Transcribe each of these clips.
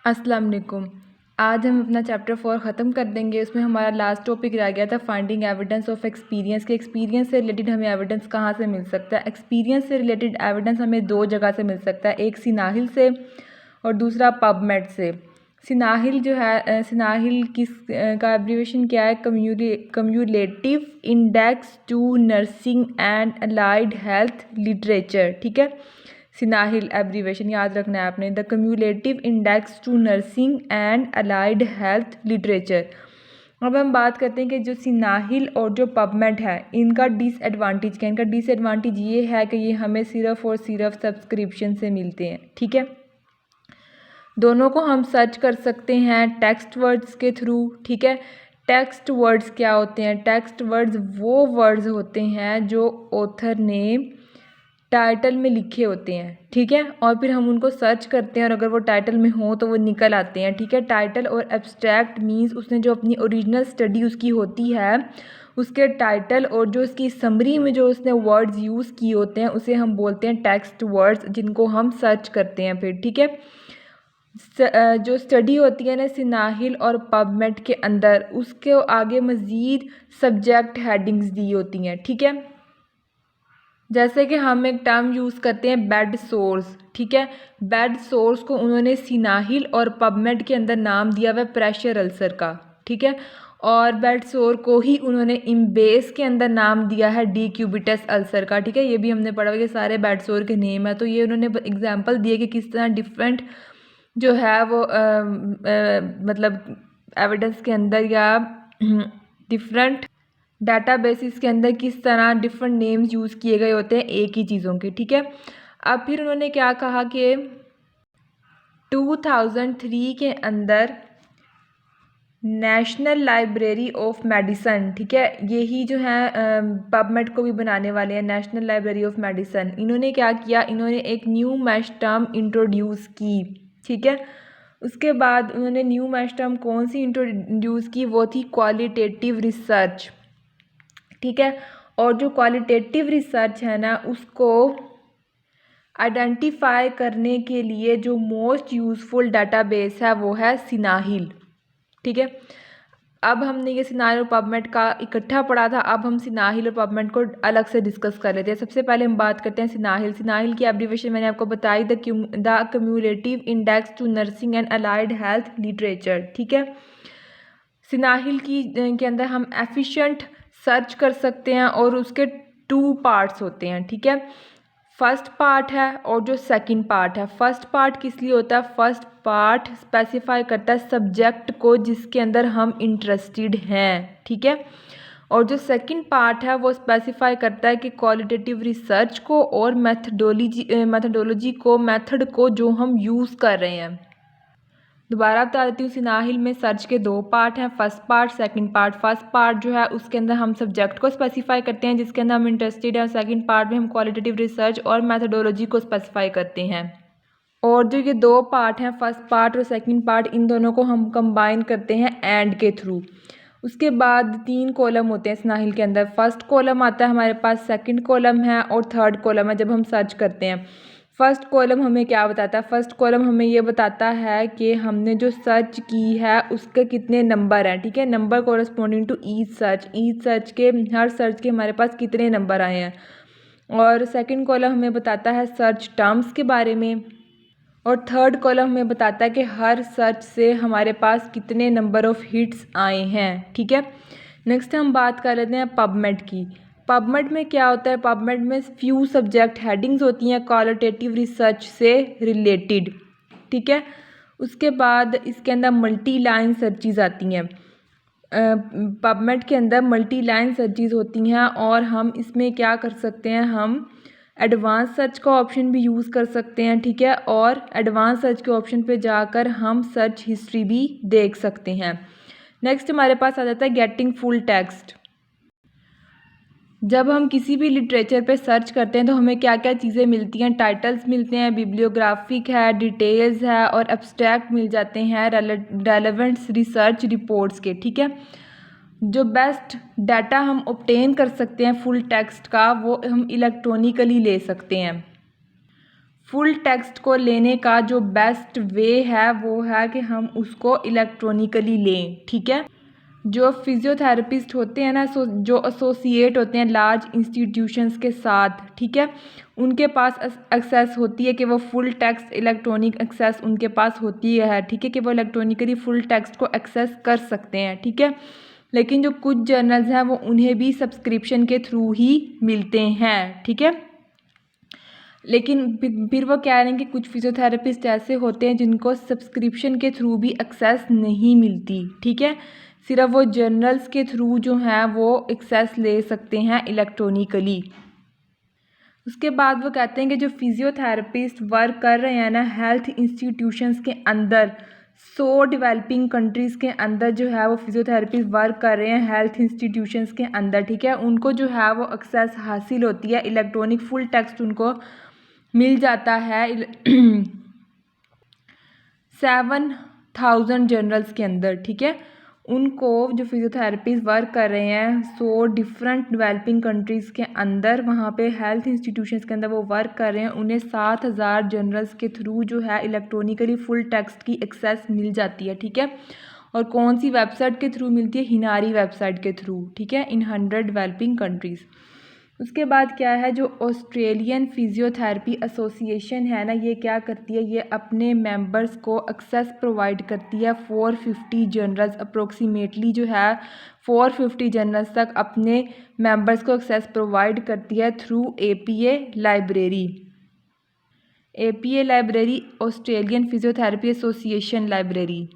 अस्सलाम वालेकुम। आज हम अपना चैप्टर 4 ख़त्म कर देंगे। उसमें हमारा लास्ट टॉपिक रह गया था फाइंडिंग एविडेंस ऑफ एक्सपीरियंस के एक्सपीरियंस से रिलेटेड हमें एविडेंस कहाँ से मिल सकता है। एक्सपीरियंस से रिलेटेड एविडेंस हमें दो जगह से मिल सकता है, एक सिनाहिल से और दूसरा पबमेड से। सिनाहिल जो है सिनाहिल किस का एब्रीविएशन क्या है? Cumulative index to nursing and allied health literature. ठीक है, सिनाहिल एब्रीवेशन याद रखना है आपने, the cumulative index to nursing and allied health literature. अब हम बात करते हैं कि जो सिनाहिल और जो पबमेड है इनका डिसएडवांटेज क्या है। इनका डिसएडवांटेज ये है कि ये हमें सिर्फ और सिर्फ सब्सक्रिप्शन से मिलते हैं। ठीक है, दोनों को हम सर्च कर सकते हैं टेक्स्ट वर्ड्स के थ्रू। ठीक है, टेक्स्ट वर्ड्स क्या होते हैं? टेक्स्ट वर्ड्स वो वर्ड्स होते हैं जो ऑथर ने टाइटल में लिखे होते हैं। ठीक है, और फिर हम उनको सर्च करते हैं और अगर वो टाइटल में हो तो वो निकल आते हैं। ठीक है, टाइटल और एब्स्ट्रैक्ट मीन्स उसने जो अपनी ओरिजिनल स्टडी उसकी होती है उसके टाइटल और जो उसकी समरी में जो उसने वर्ड्स यूज़ किए होते हैं उसे हम बोलते हैं टेक्स्ट वर्ड्स, जिनको हम सर्च करते हैं फिर। ठीक है, जो स्टडी होती है ना सिनाहिल और पबमेड के अंदर, उसके आगे मज़ीद सब्जेक्ट हेडिंग्स दी होती हैं। ठीक है, जैसे कि हम एक टर्म यूज़ करते हैं बेड सोर्स। ठीक है, बेड सोर्स को उन्होंने सिनाहिल और पबमेड के अंदर नाम दिया हुआ है प्रेशर अल्सर का। ठीक है, और बेड सोर को ही उन्होंने इम्बेस के अंदर नाम दिया है डिक्यूबिटस अल्सर का। ठीक है, ये भी हमने पढ़ा हुआ कि सारे बेड सोर के नेम है, तो ये उन्होंने एग्जाम्पल दिए कि किस तरह डिफरेंट जो है वो मतलब एविडेंस के अंदर या डिफरेंट डाटाबेसिस के अंदर किस तरह डिफरेंट नेम्स यूज़ किए गए होते हैं एक ही चीज़ों के। ठीक है, अब फिर उन्होंने क्या कहा कि 2003 के अंदर नेशनल लाइब्रेरी ऑफ मेडिसन, ठीक है, यही जो है पबमेड को भी बनाने वाले हैं नेशनल लाइब्रेरी ऑफ मेडिसन, इन्होंने क्या किया, इन्होंने एक न्यू मैश टर्म इंट्रोड्यूस की। ठीक है, उसके बाद उन्होंने न्यू मैश टर्म कौन सी इंट्रोड्यूस की? वो थी क्वालिटेटिव रिसर्च। ठीक है, और जो क्वालिटेटिव रिसर्च है ना उसको आइडेंटिफाई करने के लिए जो मोस्ट यूज़फुल डाटाबेस है वो है सिनाहिल। ठीक है, अब हमने ये सिनाहिल और पबमेड का इकट्ठा पढ़ा था, अब हम सिनाहिल और पबमेड को अलग से डिस्कस कर लेते हैं। सबसे पहले हम बात करते हैं सिनाहिल। सिनाहिल की एब्रीविएशन मैंने आपको बताई, the cumulative index to nursing and allied health literature. ठीक है, सिनाहिल की के अंदर हम एफिशिएंट सर्च कर सकते हैं और उसके 2 पार्ट्स होते हैं। ठीक है, फर्स्ट पार्ट है और जो सेकंड पार्ट है। फर्स्ट पार्ट किस लिए होता है? फर्स्ट पार्ट स्पेसिफाई करता है सब्जेक्ट को जिसके अंदर हम इंटरेस्टेड हैं। ठीक है, और जो सेकंड पार्ट है वो स्पेसिफाई करता है कि क्वालिटेटिव रिसर्च को और मेथडोलॉजी को, मेथड को जो हम यूज़ कर रहे हैं। दोबारा बता देती हूँ, सिनाहिल में सर्च के 2 पार्ट हैं, first part, second part. First part जो है उसके अंदर हम सब्जेक्ट को स्पेसिफाई करते हैं जिसके अंदर हम इंटरेस्टेड हैं, सेकंड पार्ट में हम क्वालिटेटिव रिसर्च और मेथडोलॉजी को स्पेसिफाई करते हैं। और जो ये 2 पार्ट हैं, फर्स्ट पार्ट और सेकंड पार्ट, इन दोनों को हम कंबाइन करते हैं एंड के थ्रू। उसके बाद 3 कॉलम होते हैं सिनाहिल के अंदर। फर्स्ट कॉलम आता है हमारे पास, सेकंड कॉलम है और थर्ड कॉलम है जब हम सर्च करते हैं। फर्स्ट कॉलम हमें क्या बताता है? फर्स्ट कॉलम हमें ये बताता है कि हमने जो सर्च की है उसके कितने नंबर हैं। ठीक है, number corresponding to each search, each search के, हर सर्च के हमारे पास कितने नंबर आए हैं। और सेकंड कॉलम हमें बताता है सर्च टर्म्स के बारे में, और थर्ड कॉलम हमें बताता है कि हर सर्च से हमारे पास कितने नंबर ऑफ़ हिट्स आए हैं। ठीक है, नेक्स्ट हम बात कर लेते हैं पबमेड की। पबमेड में क्या होता है? पबमेड में फ्यू सब्जेक्ट हेडिंग्स होती हैं क्वालिटेटिव रिसर्च से रिलेटेड। ठीक है, उसके बाद इसके अंदर मल्टी लाइन सर्चेज आती हैं। पबमेड के अंदर मल्टी लाइन सर्चेज होती हैं और हम इसमें क्या कर सकते हैं, हम एडवांस सर्च का ऑप्शन भी यूज़ कर सकते हैं। ठीक है, और एडवांस सर्च के ऑप्शन पे जाकर हम सर्च हिस्ट्री भी देख सकते हैं। नेक्स्ट हमारे पास आ जाता है गेटिंग फुल टेक्स्ट। जब हम किसी भी लिटरेचर पे सर्च करते हैं तो हमें क्या क्या चीज़ें मिलती हैं? टाइटल्स मिलते हैं, बिब्लियोग्राफिक है, डिटेल्स है और एब्स्ट्रैक्ट मिल जाते हैं रेलेवेंट रिसर्च रिपोर्ट्स के। ठीक है, जो बेस्ट डाटा हम ऑब्टेन कर सकते हैं फुल टेक्स्ट का वो हम इलेक्ट्रॉनिकली ले सकते हैं। फुल टेक्स्ट को लेने का जो बेस्ट वे है वो है कि हम उसको इलेक्ट्रॉनिकली लें, ठीक है। जो फिजियोथेरेपिस्ट होते हैं ना, जो एसोसिएट होते हैं लार्ज इंस्टीट्यूशंस के साथ, ठीक है, उनके पास एक्सेस होती है कि वो फुल टेक्स्ट इलेक्ट्रॉनिक एक्सेस उनके पास होती है, ठीक है, कि वो इलेक्ट्रॉनिकली फुल टेक्स्ट को एक्सेस कर सकते हैं, ठीक है। लेकिन जो कुछ जर्नल्स हैं वो उन्हें भी सब्सक्रिप्शन के थ्रू ही मिलते हैं, ठीक है। लेकिन फिर वो कह रहे हैं कि कुछ फिजियोथेरेपिस्ट ऐसे होते हैं जिनको सब्सक्रिप्शन के थ्रू भी एक्सेस नहीं मिलती, ठीक है, सिर्फ वो जर्नल्स के थ्रू जो हैं वो एक्सेस ले सकते हैं इलेक्ट्रॉनिकली। उसके बाद वो कहते हैं कि जो फिजियोथेरेपिस्ट वर्क कर रहे हैं ना हेल्थ इंस्टीट्यूशंस के अंदर, 100 डेवलपिंग कंट्रीज़ के अंदर जो है वो फिजियोथेरेपिस्ट वर्क कर रहे हैं हेल्थ इंस्टीट्यूशंस के अंदर, ठीक है, उनको जो है वो एक्सेस हासिल होती है, इलेक्ट्रॉनिक फुल टेक्स्ट उनको मिल जाता है 7,000 जर्नल्स के अंदर, ठीक है। उनको जो फिजियोथेरेपिस्ट वर्क कर रहे हैं 100 डिफरेंट डेवलपिंग कंट्रीज़ के अंदर, वहाँ पे हेल्थ इंस्टीट्यूशंस के अंदर वो वर्क कर रहे हैं, उन्हें 7,000 जर्नल्स के थ्रू जो है इलेक्ट्रॉनिकली फुल टेक्स्ट की एक्सेस मिल जाती है, ठीक है। और कौन सी वेबसाइट के थ्रू मिलती है? हिनारी वेबसाइट के थ्रू, ठीक है, इन 100 डेवलपिंग कंट्रीज़। उसके बाद क्या है, जो ऑस्ट्रेलियन फिजियोथेरेपी एसोसिएशन है ना, ये क्या करती है, ये अपने मेंबर्स को एक्सेस प्रोवाइड करती है 450 जर्नल्स, अप्रोक्सीमेटली जो है 450 जर्नल्स तक अपने मेंबर्स को एक्सेस प्रोवाइड करती है through APA library. APA library Australian physiotherapy association library.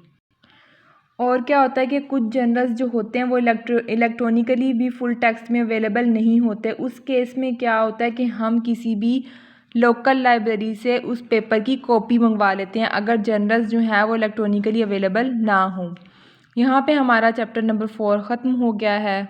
और क्या होता है कि कुछ जर्नल्स जो होते हैं वो इलेक्ट्रॉनिकली भी फुल टेक्स्ट में अवेलेबल नहीं होते। उस केस में क्या होता है कि हम किसी भी लोकल लाइब्रेरी से उस पेपर की कॉपी मंगवा लेते हैं अगर जर्नल्स जो हैं वो इलेक्ट्रॉनिकली अवेलेबल ना हो। यहाँ पे हमारा चैप्टर नंबर 4 ख़त्म हो गया है।